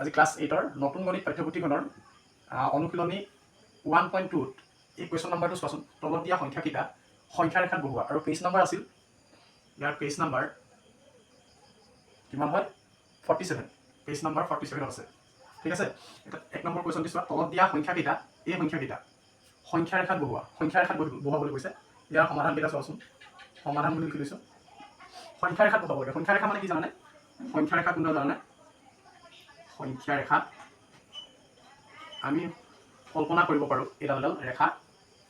আজি ক্লাছ 8ৰ নতুন গণিত পাঠ্যপুথিখনৰ অনুশীলনী 1.2 এই কুৱেশ্যন নম্বৰটো চোৱাচোন। তলত দিয়া সংখ্যাকেইটা সংখ্যা ৰেখাত বহুৱা আৰু পেজ নম্বৰ আছিল ইয়াৰ পেজ নম্বৰ কিমান হয় 47 পেজ নম্বৰ 47 আছে ঠিক আছে। এটা এক নম্বৰ কুৱেশ্যন দিছো তলত দিয়া সংখ্যাকেইটা এই সংখ্যাকেইটা সংখ্যা ৰেখাত বহুৱা বুলি কৈছে। ইয়াৰ সমাধান কেইটা চোৱাচোন। সমাধান বুলি লিখি দিছো সংখ্যা ৰেখাত বহুৱাব লাগে। সংখ্যা ৰেখা মানে কি জানানে? সংখ্যা ৰেখা কোনটো জানানে? সংখ্যা ৰেখা আমি কল্পনা কৰিব পাৰোঁ এডাল ৰেখা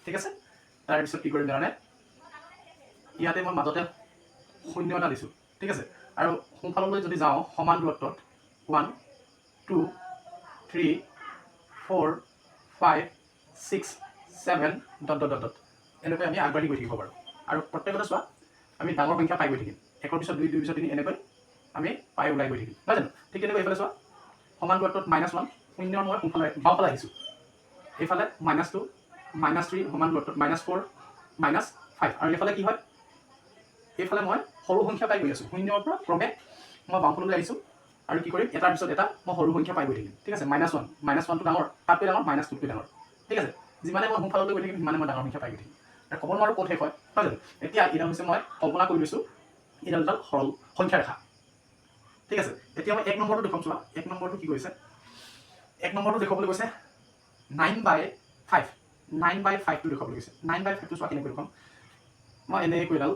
ঠিক আছে। তাৰপিছত কি কৰিম জানানে? ইয়াতে মই মাজতে শূন্য এটা দিছোঁ ঠিক আছে। আৰু সোঁফাললৈ যদি যাওঁ সমান দূৰত্বত 1 2 3 4 5 6 7 ডট ডট ডট ডট এনেকৈ আমি আগবাঢ়ি গৈ থাকিব পাৰোঁ। আৰু প্ৰত্যেকতে চোৱা আমি ডাঙৰ সংখ্যা পাই গৈ থাকিম। একৰ পিছত 2 2 পিছত 3 এনেকৈ আমি পাই ওলাই গৈ থাকিম নহয় জানো? ঠিক তেনেকৈ এইফালে চোৱা সমান দূৰত্বত -1 শূন্য মই সোঁফালে বাওঁফালে আহিছোঁ। এইফালে -2 -3 সমান দূৰত্বত -4 -5 আৰু এইফালে কি হয়? এইফালে মই সৰু সংখ্যা পাই গৈ আছোঁ। শূন্যৰ পৰা ক্ৰমে মই বাওঁফাললৈ আহিছোঁ আৰু কি কৰিম এটাৰ পিছত এটা মই সৰু সংখ্যা পাই গৈ থাকিম ঠিক আছে। -1টো ডাঙৰ, তাতকৈ ডাঙৰ, -2টো ডাঙৰ ঠিক আছে। যিমানে মই সোঁফাললৈ গৈ থাকিম সিমানে মই ডাঙৰ সংখ্যা পাই গৈ থাকিম। আৰু ক'ব নোৱাৰোঁ ক'ত শেষ হয় নহয় জানো? এতিয়া এইডাল হৈছে মই কল্পনা কৰি লৈছোঁ এইডাল সৰল সংখ্যা ৰেখা ঠিক আছে। এতিয়া মই 1 নম্বৰটো দেখুৱাম চোৱা। 1 নম্বৰটো কি কৈছে? 1 নম্বৰটো দেখুৱাবলৈ কৈছে 9/5 9/5টো দেখুৱাবলৈ কৈছে। 9/5টো চোৱা কেনেকৈ দেখুৱাম। মই এনেকৈ এডাল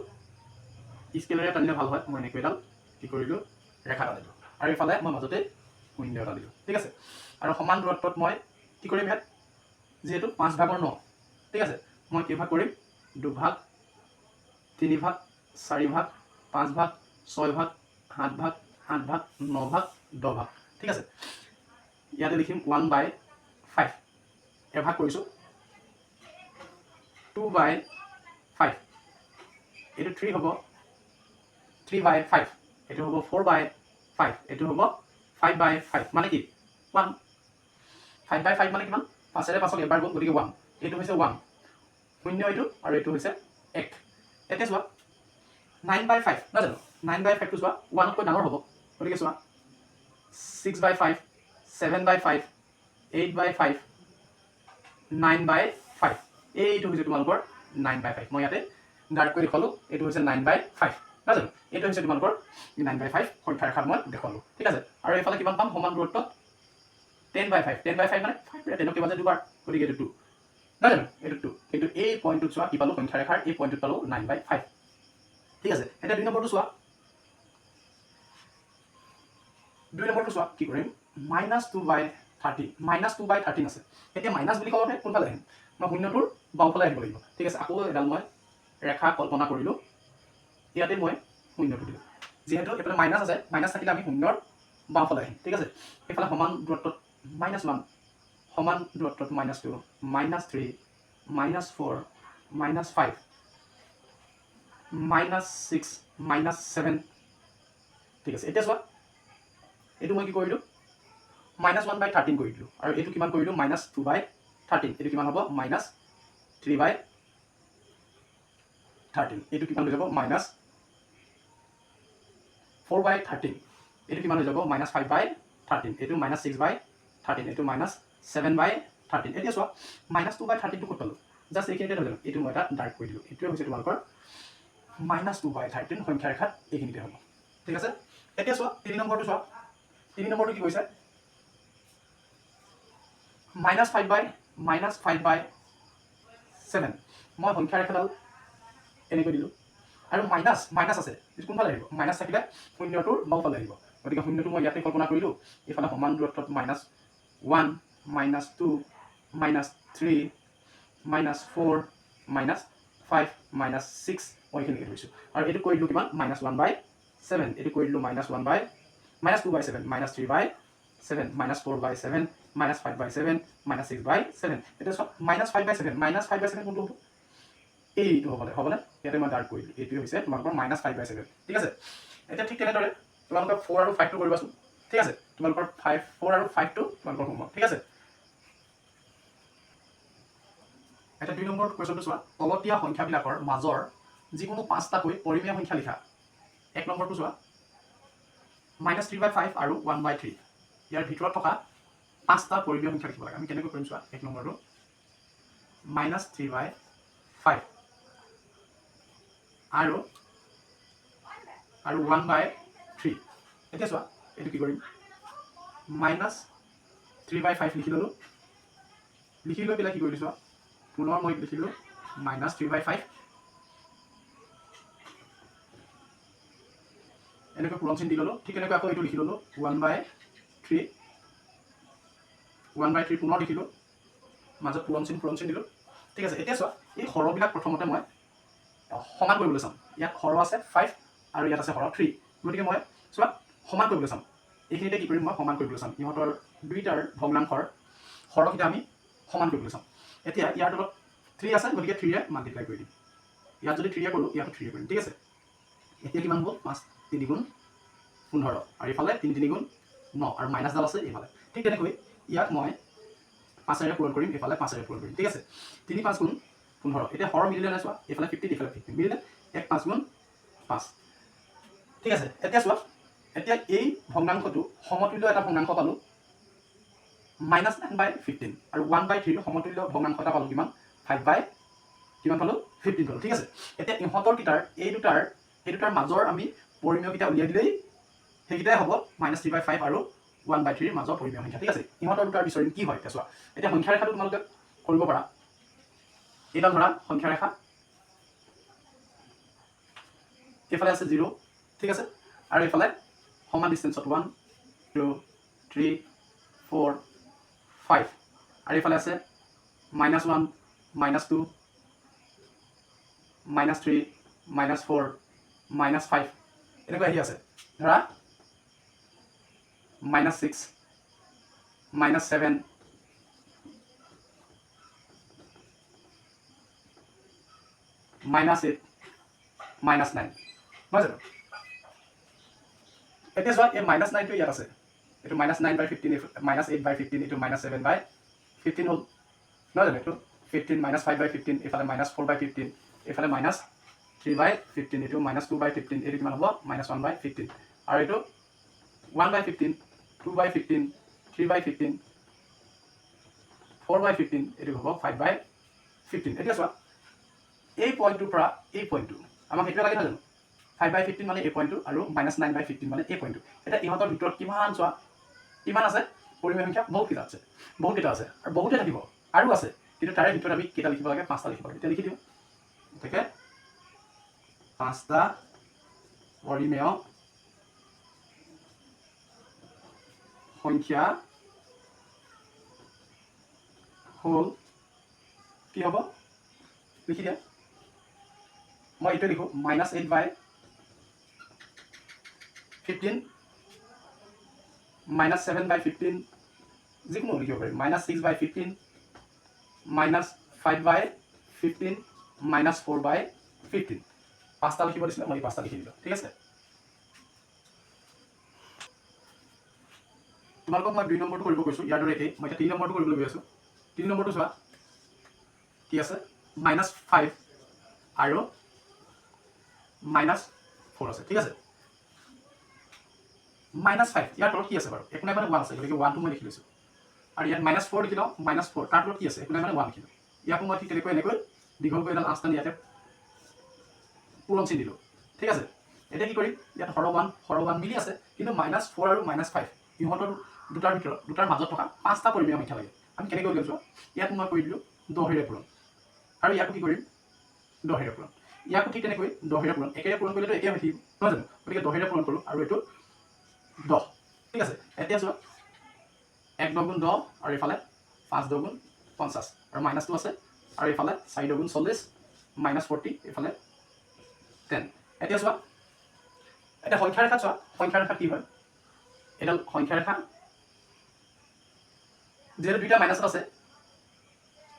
স্কেলেৰে টানিলে ভাল হয়। মই এনেকৈ এডাল কি কৰিলোঁ ৰেখা এটা দিলোঁ আৰু এইফালে মই মাজতে শূন্য এটা দিলোঁ ঠিক আছে। আৰু সমান দূৰত্বত মই কি কৰিম ইয়াত যিহেতু 5/9 ঠিক আছে। মই কেইভাগ কৰিম? 2 ভাগ 3 ভাগ 4 ভাগ 5 ভাগ 6 ভাগ 7 ভাগ 8 ভাগ 9 ভাগ 10 ভাগ ঠিক আছে। ইয়াতে লিখিম 1/5 এভাগ কৰিছোঁ 2/5 এইটো 3 হ'ব 3/5 এইটো হ'ব 4/5 এইটো হ'ব 5/5 মানে কি 1 5/5 মানে কিমান? 5ৰে 5ক এবাৰ গ'ল গতিকে 1 এইটো হৈছে 1 শূন্য এইটো আৰু এইটো হৈছে 1। এতিয়া চোৱা 9/5 নহয় জানো? 9/5টো চোৱা 1তকৈ ডাঙৰ হ'ব গতিকে চোৱা 6/5 7/5 8/5 9/5 এইটো হৈছে তোমালোকৰ 9/5। মই ইয়াতে ডাৰ্ককৈ দেখুৱালোঁ এইটো হৈছে 9/5 নহয় জানো? এইটো হৈছে তোমালোকৰ 9/5 সংখ্যা ৰেখাত মই দেখুৱালোঁ ঠিক আছে। আৰু এইফালে কিমান পাম? সমান দূৰত্বত 10/5 10/5 মানে 5 10ক বাজে দুবাৰ গতিকে এইটো 2 নহয় জানো? এইটো 2 কিন্তু এই পইণ্টটোত চোৱা কি পালোঁ? সংখ্যা ৰেখাৰ এই পইণ্টটোত পালোঁ 9/5 ঠিক আছে। এতিয়া 2 নম্বৰটো চোৱা। 2 নম্বৰটো চোৱা কি কৰিম? -2/13 -2/13 আছে। এতিয়া মাইনাছ বুলি ক'লে কোনফালে আহিম? মই শূন্যটোৰ বাওঁফালে আহিব লাগিব ঠিক আছে। আকৌ এডাল মই ৰেখা কল্পনা কৰিলোঁ। ইয়াতে মই শূন্যটো দিলোঁ। যিহেতু এইফালে মাইনাছ আছে মাইনাছ থাকিলে আমি শূন্যৰ বাওঁফালে আহিম ঠিক আছে। এইফালে সমান দূৰত্বত -1 সমান দূৰত্বত -2 -3 -4 -5 -6 -7 ঠিক আছে। এতিয়া চোৱা এইটো মই কি কৰিলোঁ? -1/13 কৰি দিলোঁ আৰু এইটো কিমান কৰিলোঁ? -2/13 এইটো কিমান হ'ব? -3/13 এইটো কিমান হৈ যাব? -4/13 এইটো কিমান হৈ যাব? -5/13 এইটো -6/13 এইটো -7/13। এতিয়া চোৱা -2/13টো ক'ত পালোঁ? জাষ্ট এইখিনিতে হৈ যাব। এইটো মই এটা ডাৰ্ক কৰি দিলোঁ। এইটোৱে হৈছে তোমালোকৰ -2/13 সংখ্যা ৰেখাত এইখিনিতে হ'ব ঠিক আছে। এতিয়া চোৱা 3 নম্বৰটো চোৱা। 3 নম্বৰটো কি কৈছে? -5/7 মই সংখ্যা ৰেখাডাল এনেকৈ দিলোঁ আৰু মাইনাছ আছে এইটো কোনফালে আহিব? মাইনাছ থাকিলে শূন্যটোৰ বাওঁফালে আহিব গতিকে শূন্যটো মই ইয়াতে কল্পনা কৰিলোঁ। এইফালে সমান দূৰত্বত -1 -2 -3 -4 -5 -6 মই এইখিনিকে ধৰিছোঁ আৰু এইটো কৰি দিলোঁ কিমান? -1/7 এইটো কৰি দিলোঁ -2/7 -3/7 -4/7 -5/7 -6/7 এতিয়া চোৱা -5/7 কোনটো হ'ব? এইটো হ'বনে? ইয়াতে মই ডাৰ্ক কৰি দিলোঁ। এইটোৱে হৈছে তোমালোকৰ -5/7 ঠিক আছে। এতিয়া ঠিক তেনেদৰে তোমালোকৰ 4 আৰু 5টো কৰিবাচোন ঠিক আছে। তোমালোকৰ 4 আৰু 5টো তোমালোকৰ হোমৱৰ্ক ঠিক আছে। এটা 2 নম্বৰ কুৱেশ্যনটো চোৱা। তলত দিয়া সংখ্যাবিলাকৰ মাজৰ যিকোনো 5টাকৈ পৰিমেয় সংখ্যা লিখা। 1 নম্বৰটো চোৱা -3/5 আৰু 1/3 ইয়াৰ ভিতৰত থকা 5টা পৰিমেয় সংখ্যা লিখিব লাগে। আমি কেনেকৈ কৰিম চোৱা, 1 নম্বৰটো -3/5 আৰু 1/3। এতিয়া চোৱা এইটো কি কৰিম, -3/5 লিখি ল'লোঁ। লিখি লৈ পেলাই কি কৰিলোঁ চোৱা, পুনৰ মই লিখিলোঁ -3/5। এনেকৈ পূৰণ চিন দি ল'লোঁ। ঠিক এনেকৈ আকৌ এইটো লিখি ল'লোঁ 1/3। 1/3 পুনৰ লিখিলোঁ, মাজত পূৰণ চিন দিলোঁ। ঠিক আছে। এতিয়া চোৱা এই হৰবিলাক প্ৰথমতে মই সমান কৰিবলৈ চাম। ইয়াত হৰ আছে 5 আৰু ইয়াত আছে হৰ 3। গতিকে মই চোৱা সমান কৰিবলৈ চাম। এইখিনিতে কি কৰিম, মই সমান কৰিবলৈ চাম। ইহঁতৰ দুইটাৰ ভগ্নাংশৰ হৰকেইটা আমি সমান কৰিবলৈ চাম। এতিয়া ইয়াৰ তলত 3 আছে, গতিকে 3ৰে মাল্টিপ্লাই কৰি দিম। ইয়াত যদি 3ৰে কৰোঁ, ইয়াতো 3ৰে কৰিম। ঠিক আছে। এতিয়া কিমান হ'ল, 5 3 গুণ 15 আৰু এইফালে 3 3 গুণ 9 আৰু মাইনাছডাল আছে এইফালে। ঠিক তেনেকৈ ইয়াক মই 5ৰে পূৰণ কৰিম, এইফালে 5ৰে পূৰণ কৰিম। ঠিক আছে। 3 5 গুণ 15। এতিয়া হৰ মিলিলে নাই চোৱা, এইফালে 15 এইফালে 15 মিলিলে 1 5 গুণ 5। ঠিক আছে। এতিয়া চোৱা, এতিয়া এই ভগ্নাংশটো সমতুল্য এটা ভগ্নাংশ পালোঁ -9/15 আৰু 1/3 সমতুল্য ভগ্নাংশ এটা পালোঁ কিমান, 5/কিমান পালোঁ, 15 পালোঁ। ঠিক আছে। এতিয়া ইহঁতৰ কেইটাৰ এই দুটাৰ মাজৰ আমি পৰিমেয়কেইটা উলিয়াই দিলেই সেইকেইটাই হ'ব -3/5 আৰু 1/3 মাজৰ পৰিমেয় সংখ্যা। ঠিক আছে। ইহঁতৰ দুটাৰ বিচাৰিম কি হয়। এতিয়া চোৱা, এতিয়া সংখ্যা ৰেখাটো তোমালোকে কৰিব পাৰা। এইডাল ধৰা সংখ্যা ৰেখা, এইফালে আছে 0। ঠিক আছে। আৰু এইফালে সমান ডিষ্টেঞ্চত 1 2 3 4 5 আৰু এইফালে আছে -1 -2 -3 -4 -5 এনেকৈ আহি আছে। ধৰা -6 -7 -8 -9 নহয় জানো। এতিয়া চোৱা এই -9টো ইয়াত আছে, এইটো -9/15, -8/15, এইটো -7/15 হ'ল নহয় জানো। এইটো 15 -5/15, এইফালে -4/15, এইফালে -3/15, এইটো -2/15, এইটো কিমান হ'ব -1/15 আৰু এইটো 1/15, 2/15, 3/15, 4/15, এইটো হ'ব 5/15। এতিয়া চোৱা এই পইণ্টটোৰ পৰা এই পইণ্টটো আমাক সেইটোৱে লাগে নহয় জানো। 5/15 মানে এই পইণ্টটো আৰু -9/15 মানে এই পইণ্টটো। এতিয়া ইহঁতৰ ভিতৰত কিমান চোৱা, কিমান আছে পৰিমেয় সংখ্যা, বহুতকেইটা আছে আৰু বহুতে থাকিব আৰু আছে, কিন্তু তাৰে ভিতৰত আমি কেইটা লিখিব লাগে, 5টা লিখিব লাগে। এতিয়া লিখি দিওঁ। গতিকে 5টা পৰিমেয় সংখ্যা হ'ল কি হ'ব, লিখি দিয়া। মই এইটোৱে লিখোঁ -8/15, -7/15, যিকোনো লিখিব পাৰিম, -6/15, -5/15, -4/15। 5টা লিখিব দিছিলে, মই 5টা লিখি দিলোঁ। ঠিক আছে। তোমালোকক মই 2 নম্বৰটো কৰিব কৈছোঁ, ইয়াৰ দৰে একেই। মই এতিয়া 3 নম্বৰটো কৰিবলৈ গৈ আছোঁ। 3 নম্বৰটো চোৱা কি আছে, -5 আৰু -4 আছে। ঠিক আছে। -5 ইয়াৰ তলত কি আছে বাৰু, একো নাই মানে 1 আছে, গতিকে 1টো মই লিখি লৈছোঁ। আৰু ইয়াত -4 লিখি লওঁ, -4 তাৰ তলত কি আছে, একো নাই মানে 1 লিখিলোঁ। ইয়াকো মই ঠিক তেনেকৈ এনেকৈ দীঘলকৈ এডাল আঁচটানি ইয়াতে পূৰণ চিন দিলোঁ। ঠিক আছে। এতিয়া কি কৰিম, ইয়াত হৰ 1 মিলি আছে, কিন্তু -4 আৰু -5 ইহঁতৰ দুটাৰ ভিতৰত দুটাৰ মাজত থকা 5টা পৰিমেয় সংখ্যা লাগে। আমি কেনেকৈ উলিয়াম চোৱা, ইয়াত মই কৰি দিলোঁ 10ৰে পূৰণ আৰু ইয়াকো কি কৰিম 10ৰে পূৰণ। ইয়াকো ঠিক তেনেকৈ 10ৰে পূৰণ, একেৰে পূৰণ কৰিলেতো একে হৈ থাকিব নহয় জানো। গতিকে 10ৰে পূৰণ কৰোঁ আৰু এইটো 10। ঠিক আছে। এতিয়া চোৱা 1 × 10 আৰু এইফালে 5 × 50 আৰু মাইনাছটো আছে আৰু এইফালে 4 × 40 -40, এইফালে 10। এতিয়া চোৱা, এতিয়া সংখ্যা ৰেখাত চোৱা, সংখ্যা ৰেখাত কি হয়, এডাল সংখ্যা ৰেখা যিহেতু দুইটা মাইনাছত আছে,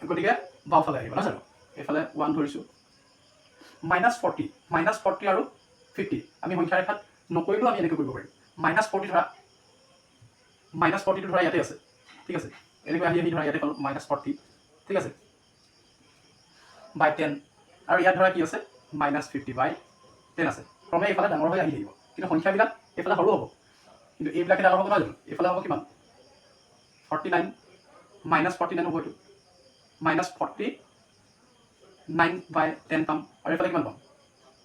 গতিকে বাওঁফালে আহিব নহয় জানো। এইফালে 1 ধৰিছোঁ, -40 আৰু 50 আমি সংখ্যা ৰেখাত নকৰিলেও আমি এনেকৈ কৰিব পাৰিম। -40 ধৰা, -40টো ধৰা ইয়াতে আছে। ঠিক আছে। এনেকৈ আহি ধৰা ইয়াতে পালোঁ -40। ঠিক আছে। /10 আৰু ইয়াত ধৰা কি আছে, -50/10 আছে। ক্ৰমে এইফালে ডাঙৰ হৈ আহি থাকিব, কিন্তু সংখ্যাবিলাক এইফালে সৰু হ'ব, কিন্তু এইবিলাকে ডাঙৰ হ'ব নহয় জানো। এইফালে হ'ব কিমান 49 মাইনাছ 49 হ'ব এইটো মাইনাছ 49 বাই 10 পাম আৰু এইফালে কিমান পাম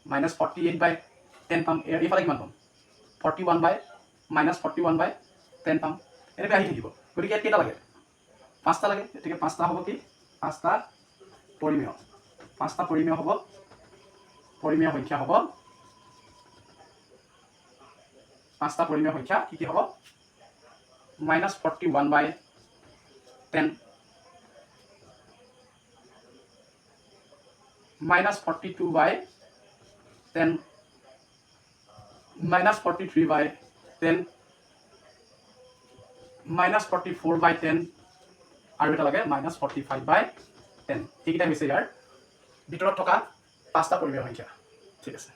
মাইনাছ 48 বাই 10 পাম এইফালে কিমান পাম 41 বাই মাইনাছ 41 বাই 10 পাম এনেকৈ আহি থাকিব গতিকে ইয়াত কেইটা লাগে 5টা লাগে গতিকে 5টা হ'ব কি 5টা পৰিমেয় 5টা পৰিমেয় হ'ব পৰিমেয় সংখ্যা হ'ব 5টা পৰিমেয় সংখ্যা কি কি হ'ব minus 41 by 10 minus 42 by 10 minus 43 by 10 minus 44 by 10 আৰু এটা লাগে minus 45 by 10 এইকেইটা হৈছে ইয়াৰ ভিতৰত থকা 5টা পৰিমেয় সংখ্যা ঠিক আছে